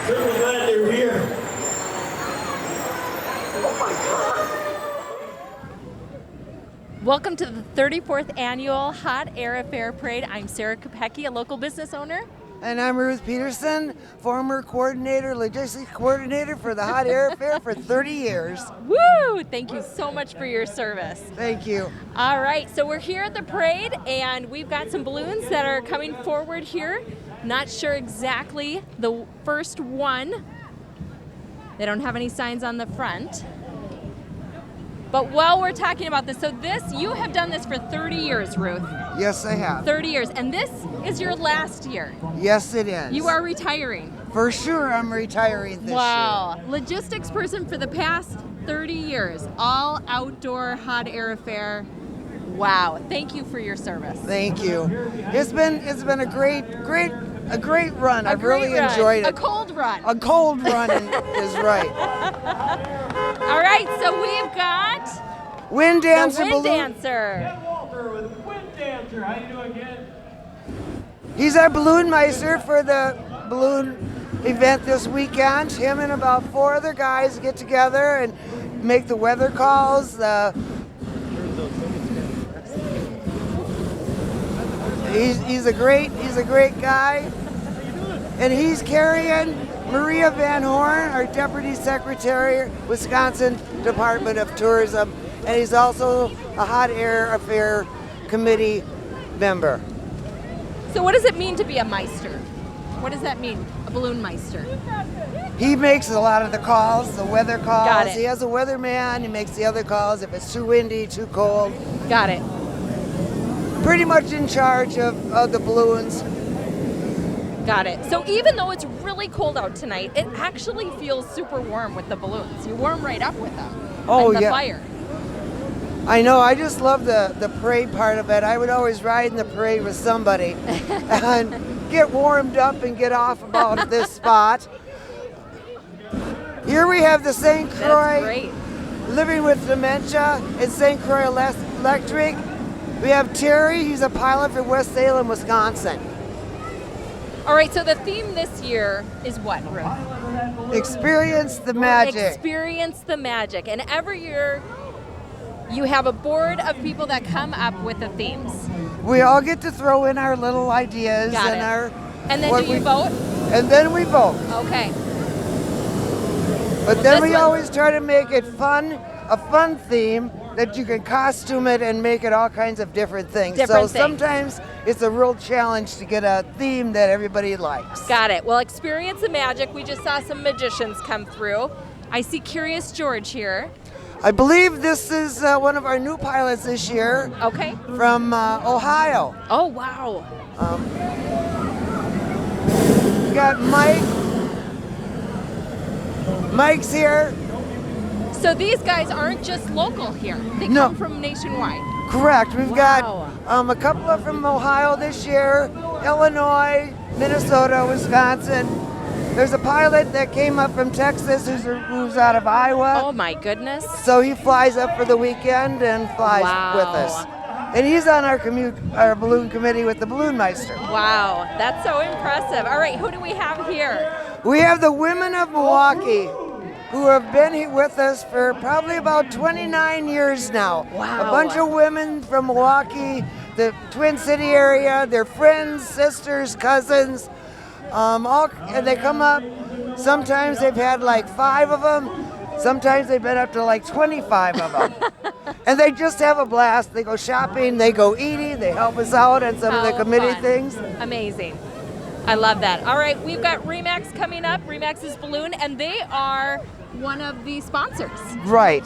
Certainly glad you're here. Welcome to the 34th Annual Hot Air Affair Parade. I'm Sarah Kopecki, a local business owner. And I'm Ruth Peterson, former logistics coordinator for the Hot Air Affair for 30 years. Woo! Thank you so much for your service. Thank you. All right, so we're here at the parade, and we've got some balloons that are coming forward here. Not sure exactly the first one. They don't have any signs on the front. But while we're talking about this, you have done this for 30 years, Ruth. Yes, I have. 30 years, and this is your last year. Yes, it is. You are retiring. For sure, I'm retiring this Wow. Logistics person for the past 30 years. All outdoor hot air affair. Wow. Thank you for your service. Thank you. It's been a great run. I've really enjoyed it. A cold run. A cold run is right. All right, so we've got Wind Dancer the Wind balloon. Dancer. Ken Walter with Wind Dancer. How you doing, Ken? He's our balloon meister for the balloon event this weekend. Him and about 4 other guys get together and make the weather calls. He's a great guy, and he's carrying Maria Van Horn, our Deputy Secretary, Wisconsin Department of Tourism, and he's also a Hot Air Affair Committee member. So what does it mean to be a meister? What does that mean, a balloon meister? He makes a lot of the calls, the weather calls. Got it. He has a weatherman. He makes the other calls if it's too windy, too cold. Got it. Pretty much in charge of the balloons. Got it. So even though it's really cold out tonight, it actually feels super warm with the balloons. You warm right up with them. Oh, and the yeah. fire. I know. I just love the parade part of it. I would always ride in the parade with somebody and get warmed up and get off about this spot. Here we have the St. That's Croix great. living with dementia in St. Croix Electric. We have Terry. He's a pilot for West Salem, Wisconsin. All right, so the theme this year is what, Ruth? Experience the magic. Experience the magic. And every year you have a board of people that come up with the themes. We all get to throw in our little ideas Got and it. our. And then what do you vote? And then we vote. Okay. But then This we one- always try to make it fun, a fun theme that you can costume it and make it all kinds of different things. Different so things. sometimes it's a real challenge to get a theme that everybody likes. Got it. Well, experience the magic. We just saw some magicians come through. I see Curious George here. I believe this is one of our new pilots this year Okay. from Ohio. Oh, wow. We got Mike. Mike's here. So these guys aren't just local here. They No. come from nationwide. Correct. We've Wow. got a couple of from Ohio this year, Illinois, Minnesota, Wisconsin. There's a pilot that came up from Texas who's out of Iowa. Oh my goodness. So he flies up for the weekend and flies with us. And he's on our balloon committee with the Balloon Meister. Wow, that's so impressive. All right, who do we have here? We have the women of Milwaukee who have been here with us for probably about 29 years now. Wow. A bunch of women from Milwaukee, the Twin City area, their friends, sisters, cousins, and they come up. Sometimes they've had like 5 of them. Sometimes they've been up to like 25 of them. And they just have a blast. They go shopping, they go eating, they help us out on some of the committee things. Amazing. I love that. All right, we've got Remax coming up, Remax's Balloon, and they are one of the sponsors. Right.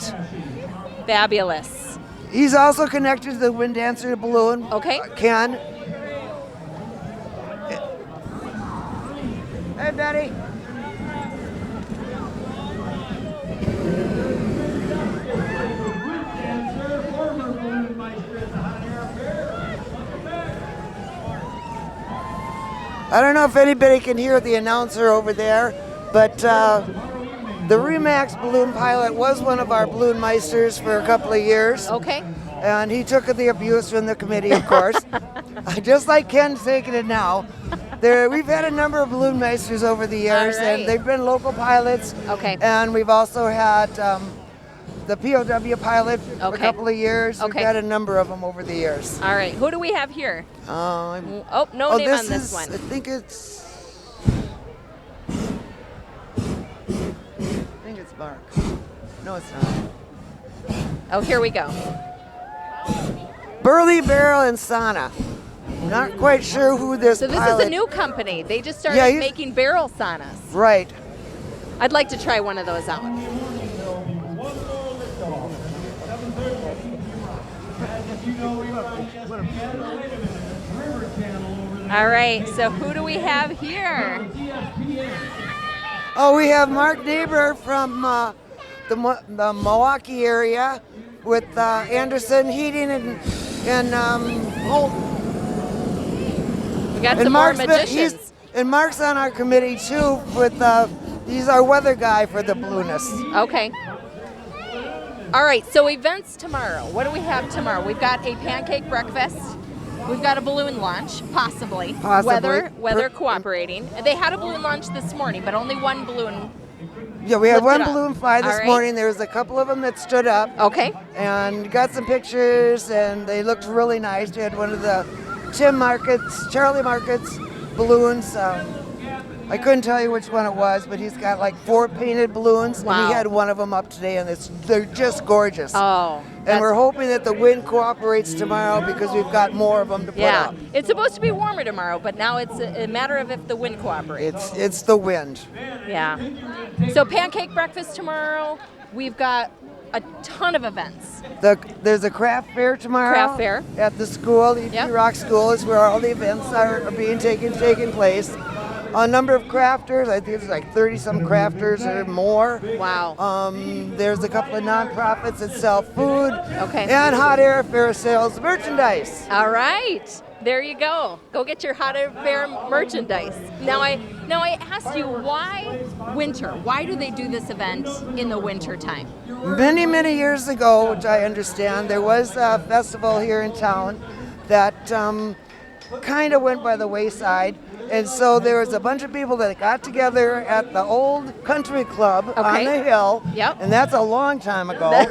Fabulous. He's also connected to the Wind Dancer Balloon. Okay. Ken. Hey, Betty. I don't know if anybody can hear the announcer over there, but the Remax balloon pilot was one of our balloon meisters for a couple of years. Okay. And he took the abuse from the committee, of course, just like Ken's taking it now. We've had a number of balloon meisters over the years, and they've been local pilots. Okay. And we've also had the POW pilot for a couple of years. We've had a number of them over the years. All right. Who do we have here? No name on this one. I think it's Mark. No, it's not. Oh, here we go. Burley Barrel and Sauna. Not quite sure who this So this pilot is a new company. They just started making barrel saunas. Right. I'd like to try one of those out. All right, so who do we have here? Oh, we have Mark Neighbor from the Milwaukee area with Anderson Heating and Holt. We got some more magicians. And Mark's on our committee too with he's our weather guy for the balloonists. Okay. All right, so events tomorrow. What do we have tomorrow? We've got a pancake breakfast. We've got a balloon launch, possibly. Weather cooperating. They had a balloon launch this morning, but only one balloon. Yeah, we had one balloon fly this morning. There was a couple of them that stood up. Okay. And got some pictures, and they looked really nice. We had one of the Charlie Market's balloons. I couldn't tell you which one it was, but he's got like 4 painted balloons, and he had one of them up today, and they're just gorgeous. Oh. And we're hoping that the wind cooperates tomorrow because we've got more of them to put up. It's supposed to be warmer tomorrow, but now it's a matter of if the wind cooperates. It's the wind. Yeah. So pancake breakfast tomorrow. We've got a ton of events. There's a craft fair tomorrow. Craft fair. At the school. The EP Rock School is where all the events are being taken place. A number of crafters, I think there's like 30-some crafters or more. Wow. There's a couple of nonprofits that sell food. Okay. And Hot Air Fair sells merchandise. All right. There you go. Go get your Hot Air Fair merchandise. Now I asked you, why winter? Why do they do this event in the winter time? Many, many years ago, which I understand, there was a festival here in town that kind of went by the wayside. And so there was a bunch of people that got together at the old country club on the hill. Yep. And that's a long time ago.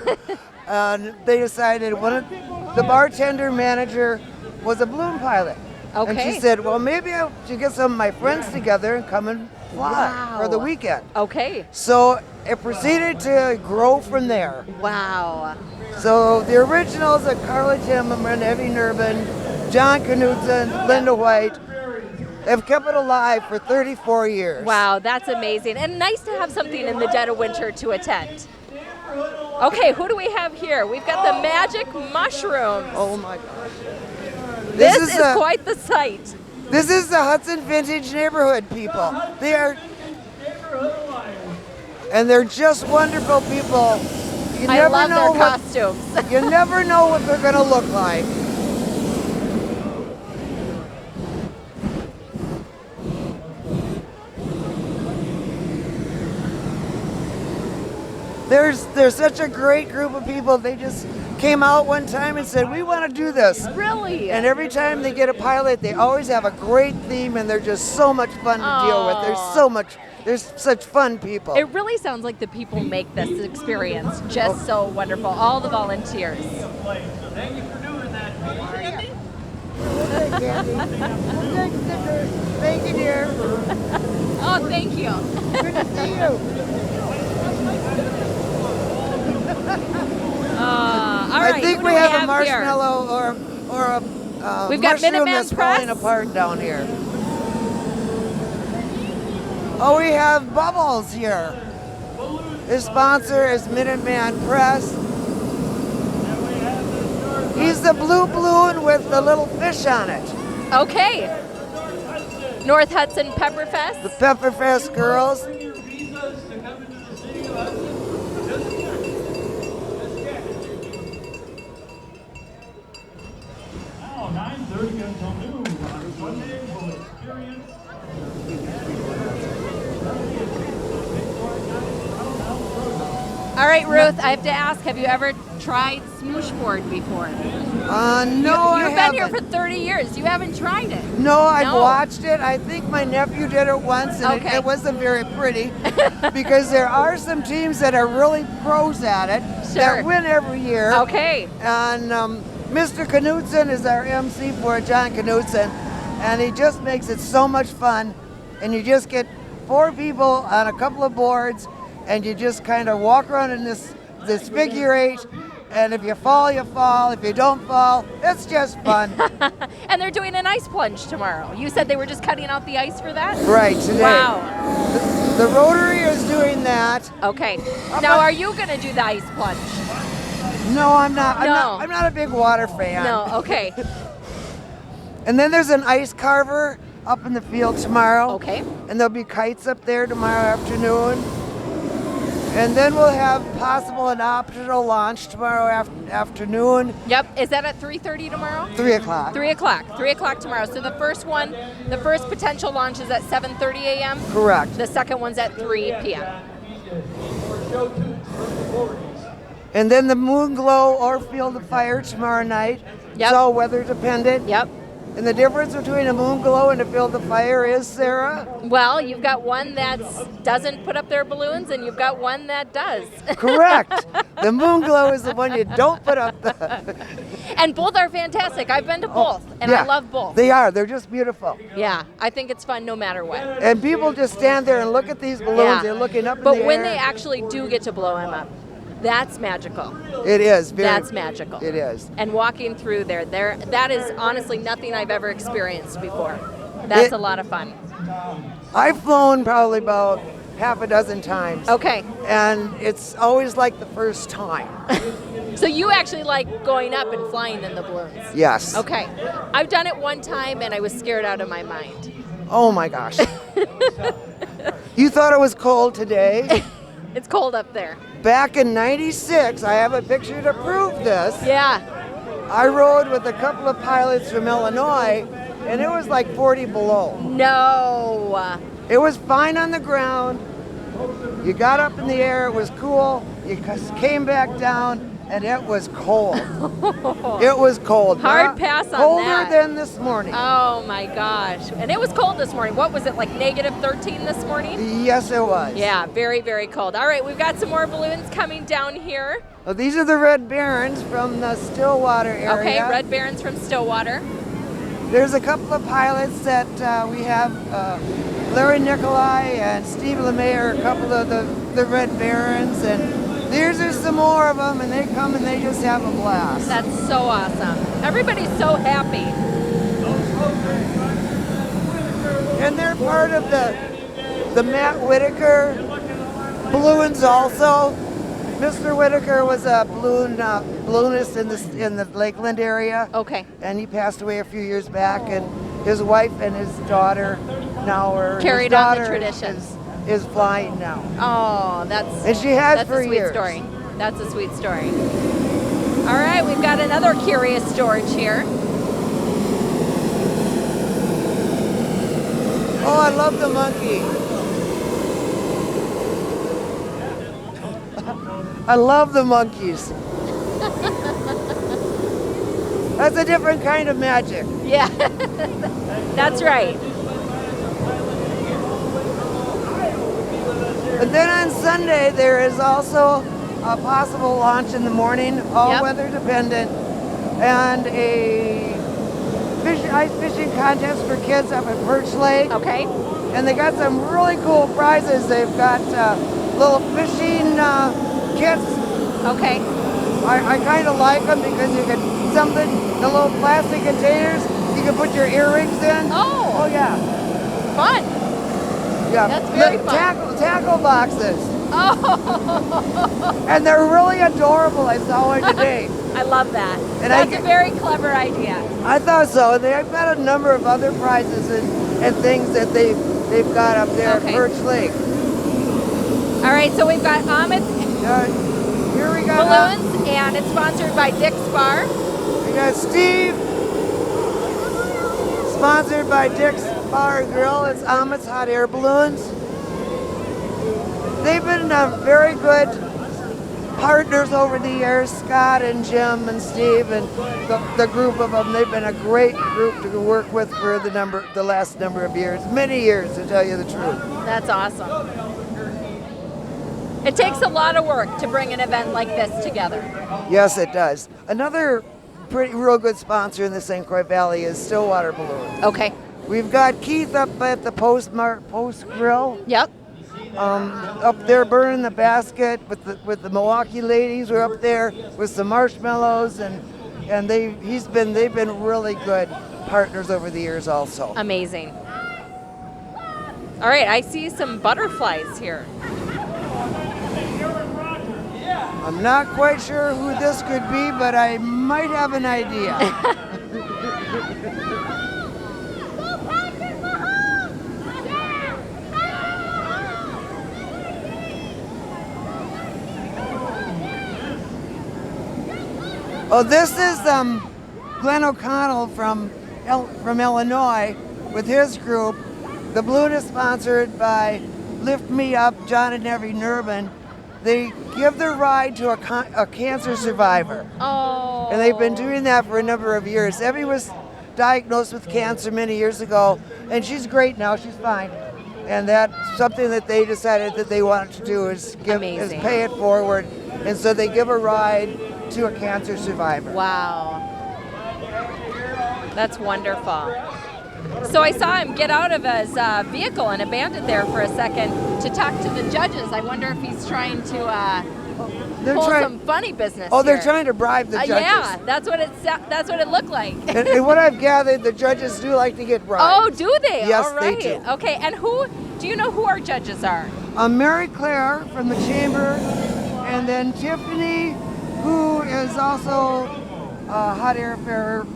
And they decided the bartender manager was a balloon pilot. Okay. And she said, well, maybe I should get some of my friends together and come and fly for the weekend. Okay. So it proceeded to grow from there. Wow. So the originals are Carla Timmerman, Evie Nurbin, John Knudsen, Linda White, have kept it alive for 34 years. Wow, that's amazing. And nice to have something in the dead of winter to attend. Okay, who do we have here? We've got the magic mushrooms. Oh my gosh. This is quite the sight. This is the Hudson Vintage Neighborhood people. They're just wonderful people. I love their costumes. You never know what they're going to look like. There's such a great group of people. They just came out one time and said, we want to do this. Really? And every time they get a pilot, they always have a great theme, and they're just so much fun to deal with. There's such fun people. It really sounds like the people make this experience just so wonderful. All the volunteers. Thank you for doing that. Thank you, dear. Oh, thank you. Good to see you. All right. I think who we do have a here? marshmallow or a We've got mushroom Minuteman that's Press. falling apart down here. Oh, we have Bubbles here. His sponsor is Minuteman Press. He's the blue balloon with the little fish on it. Okay. North Hudson Pepperfest. The Pepperfest girls. Your visas to come into the city of Hudson. Just check. Now, 9:30 until noon on Sunday, we'll experience All right, Ruth, I have to ask, have you ever tried smooshboard before? No, I You've been haven't. here for 30 years. You haven't tried it. No, I've No. watched it. I think my nephew did it once, and Okay. it wasn't very pretty because there are some teams that are really pros at it Sure. that win every year. Okay. And Mr. Knudsen is our MC for it, John Knudsen, and he just makes it so much fun. And you just get 4 people on a couple of boards, and you just kind of walk around in this figure 8. And if you fall, you fall. If you don't fall, it's just fun. And they're doing an ice plunge tomorrow. You said they were just cutting out the ice for that? Right, today. Wow. The Rotary is doing that. Okay. Now, are you going to do the ice plunge? No, I'm not. No. I'm not a big water fan. No. Okay. And then there's an ice carver up in the field tomorrow. Okay. And there'll be kites up there tomorrow afternoon. And then we'll have possible an optional launch tomorrow afternoon, Yep. Is that at 3:30 tomorrow? 3 o'clock. 3 o'clock. 3 o'clock tomorrow. So the first potential launch is at 7:30 a.m. Correct. The second one's at 3 p.m. show tunes for the authorities. And then the moon glow or field of fire tomorrow night. Yep. It's all weather dependent. Yep. And the difference between a moon glow and a field of fire is, Sarah? Well, you've got one that doesn't put up their balloons, and you've got one that does. Correct. The moon glow is the one you don't put up the... And both are fantastic. I've been to both, and I Yeah, love both. They are. They're just beautiful. Yeah, I think it's fun no matter what. And people just stand there and look at these balloons. Yeah. They're looking up in But the when air. they actually do get to blow them up, that's magical. It is. That's magical. It is. And walking through there, that is honestly nothing I've ever experienced before. That's a lot of fun. I've flown probably about half a dozen times. Okay. And it's always like the first time. So you actually like going up and flying in the balloons? Yes. Okay. I've done it one time and I was scared out of my mind. Oh my gosh. You thought it was cold today? It's cold up there. Back in '96, I have a picture to prove this. Yeah. I rode with a couple of pilots from Illinois, and it was like 40 below. No. It was fine on the ground. You got up in the air, it was cool. You came back down, and it was cold. It was cold. Hard pass on colder that. than this morning. Oh my gosh. And it was cold this morning. What was it, like negative 13 this morning? Yes, it was. Yeah, very, very cold. All right, we've got some more balloons coming down here. Well, these are the Red Barons from the Stillwater area. Okay, Red Barons from Stillwater. There's a couple of pilots that we have. Larry Nicolai and Steve LeMay are a couple of the Red Barons, and there's some more of them, and they come and they just have a blast. That's so awesome. Everybody's so happy. And they're part of the Matt Whitaker balloons also. Mr. Whitaker was a balloonist in the Lakeland area. Okay. And he passed away a few years back, and his wife and his daughter now are Carried on the tradition. Is flying now. Oh, And she has that's for a sweet years. story. That's a sweet story. All right, we've got another Curious George here. Oh, I love the monkey. I love the monkeys. That's a different kind of magic. Yeah, that's right. But then on Sunday, there is also a possible launch in the morning, all weather dependent, and a ice fishing contest for kids up at Perch Lake. Okay. And they got some really cool prizes. They've got little fishing kits. Okay. I kind of like them because you can, the little plastic containers, you can put your earrings in. Oh. Oh yeah. Fun. Yeah. That's very fun. Tackle boxes. Oh. And they're really adorable. I saw one today. I love that. And That's a very clever idea. I thought so. They've got a number of other prizes and things that they've got up there at Perch Lake. All right, so we've got Ahmed's here we got balloons, and it's sponsored by Dick's Bar. We got Steve, sponsored by Dick's Bar and Grill. It's Ahmed's hot air balloons. They've been very good partners over the years, Scott and Jim and Steve and the group of them. They've been a great group to work with for the last number of years, many years, to tell you the truth. That's awesome. It takes a lot of work to bring an event like this together. Yes, it does. Another real good sponsor in the St. Croix Valley is Stillwater Balloon. Okay. We've got Keith up at the Post Grill. Yep. Up there burning the basket with the Milwaukee ladies. We're up there with some marshmallows, and they've been really good partners over the years also. Amazing. All right, I see some butterflies here. I'm not quite sure who this could be, but I might have an idea. Oh, this is Glenn O'Connell from Illinois with his group. The balloon is sponsored by Lift Me Up, John and Evie Nerman. They give their ride to a cancer survivor. Oh. And they've been doing that for a number of years. Evie was diagnosed with cancer many years ago, and she's great now, she's fine. And that's something that they decided that they wanted to do is pay it forward. And so they give a ride to a cancer survivor. Wow. That's wonderful. So I saw him get out of his vehicle and abandon there for a second to talk to the judges. I wonder if he's trying to pull some funny business. Oh, they're here. trying to bribe the judges. Yeah, that's what it looked like. and what I've gathered, the judges do like to get bribed. Oh, do they? Yes, all right. they do. Okay, and do you know who our judges are? Mary Claire from the Chamber, and then Tiffany, who is also a Hot Air Fair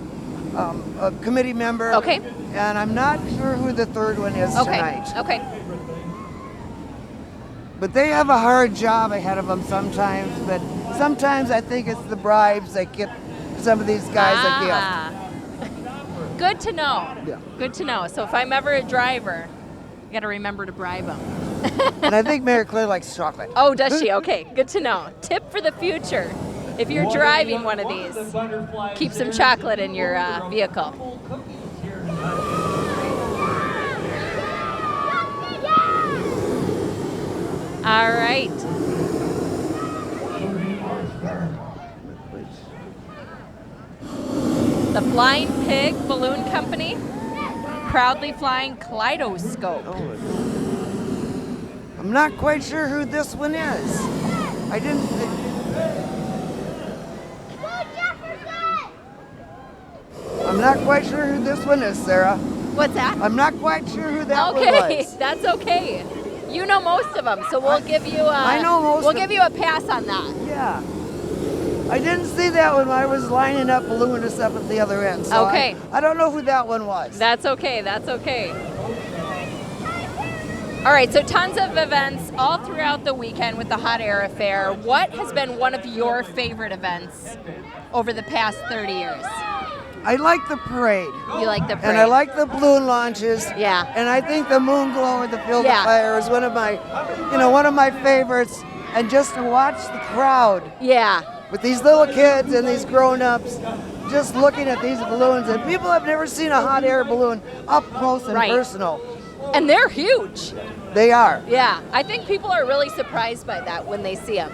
a committee member. Okay. And I'm not sure who the third one is tonight. Okay. But they have a hard job ahead of them sometimes, but sometimes I think it's the bribes that get some of these guys a gift. Good to know. Yeah. Good to know. So if I'm ever a driver, I got to remember to bribe them. And I think Mary Claire likes chocolate. Oh, does she? Okay, good to know. Tip for the future. If you're driving one of these, keep some chocolate in your vehicle. All right. The Flying Pig Balloon Company, proudly flying Kaleidoscope. I'm not quite sure who this one is. I didn't I'm not quite sure who this one is, Sarah. What's that? I'm not quite sure who that one was. Okay, that's okay. You know most of them, so we'll give you a pass on that. Yeah. I didn't see that one when I was lining up balloonists up at the other end. So okay. I don't know who that one was. That's okay, that's okay. All right, so tons of events all throughout the weekend with the Hot Air Affair. What has been one of your favorite events over the past 30 years? I like the parade. You like the parade? And I like the balloon launches. Yeah. And I think the moon glow at the Field of Fire is one of my favorites. and just to watch the crowd Yeah. with these little kids and these grown-ups just looking at these balloons, and people have never seen a hot air balloon up close and Right. personal. And they're huge. They are. Yeah. I think people are really surprised by that when they see them.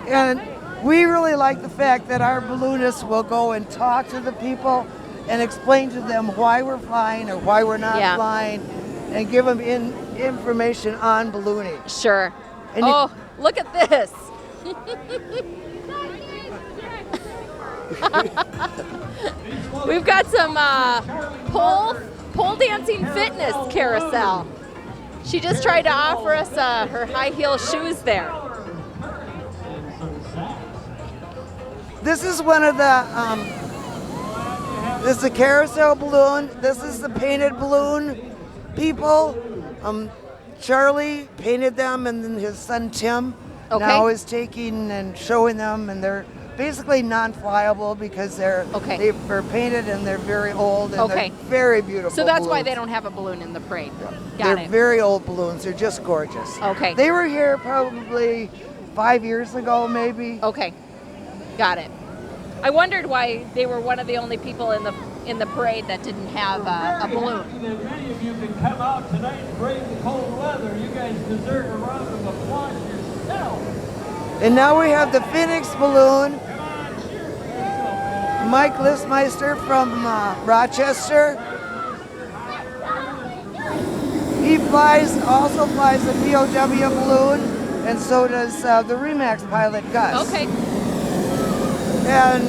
And we really like the fact that our balloonists will go and talk to the people and explain to them why we're flying or why we're not Yeah. flying, and give them information on ballooning. Sure. And you- Oh, look at this. We've got some pole dancing fitness carousel. She just tried to offer us her high heel shoes there. This is one of the, this is a carousel balloon. This is the painted balloon people. Charlie painted them, and then his son Tim now is taking and showing them, and they're basically non-flyable because they're painted and they're very old and they're very beautiful. So that's why balloons. they don't have a balloon in the parade. They're Got it. very old balloons. They're just gorgeous. Okay. They were here probably 5 years ago, maybe. Okay. Got it. I wondered why they were one of the only people in the parade that didn't have a balloon. That many of you can come out tonight and brave the cold weather. You guys deserve a round of applause yourself. And now we have the Phoenix balloon. Mike Listmeister from Rochester. He also flies the POW balloon, and so does the Remax pilot Gus. Okay. And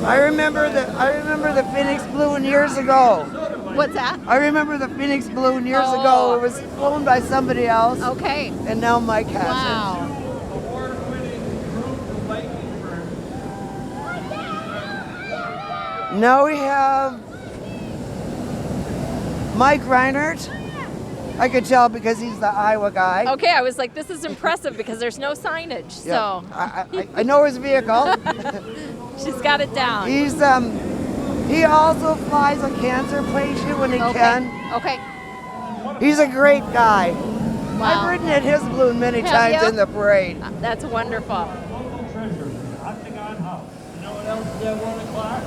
I remember the Phoenix balloon years ago. What's that? I remember the Phoenix balloon years ago. It was flown by somebody else. Okay. And now Mike has it. Wow. Now we have Mike Reinert. I could tell because he's the Iowa guy. Okay, I was like, this is impressive because there's no signage. So I know his vehicle. she's got it down. He also flies a cancer patient when he can. Okay. He's a great guy. Wow. I've ridden at his balloon many Have times you? in the parade. That's wonderful. Local treasure, Octagon House. You know what else is at 1 o'clock?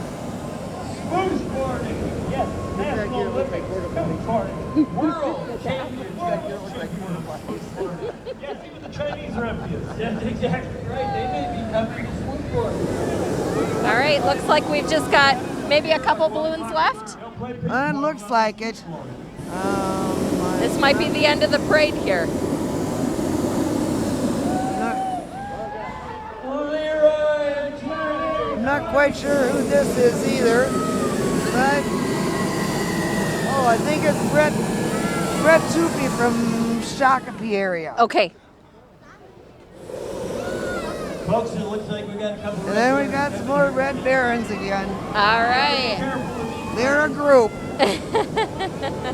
Smoothboarding. Yes, National Olympic Smoothboarding. World Championship. Yes, even the Chinese are envious. Yes, exactly right. They may be coming to smoothboarding. All right, looks like we've just got maybe a couple balloons left. It looks like it. This might be the end of the parade here. I'm not quite sure who this is either, but I think it's Brett Tupi from Shakopee area. Okay. Folks, it looks like we got a couple. And then we got some more Red Barons again. All right. They're a group.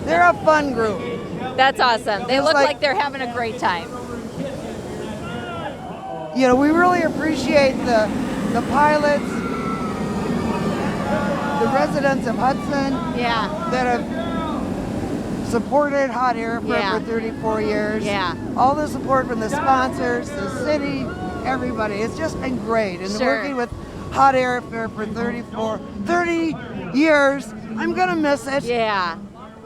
They're a fun group. That's awesome. They Just look like- like they're having a great time. You know, we really appreciate the pilots, the residents of Hudson that have supported hot air for 34 years. Yeah. All the support from the sponsors, the city, everybody. It's just been great. And working with hot air for 30 years, I'm going to miss it. Yeah.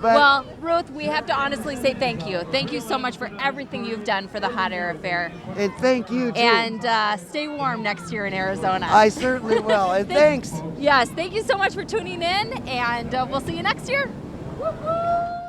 But Well, Ruth, we have to honestly say thank you. Thank you so much for everything you've done for the Hot Air Affair. and thank you, too. And stay warm next year in Arizona. I certainly will. And thanks. Yes, thank you so much for tuning in, and we'll see you next year. Woo-hoo!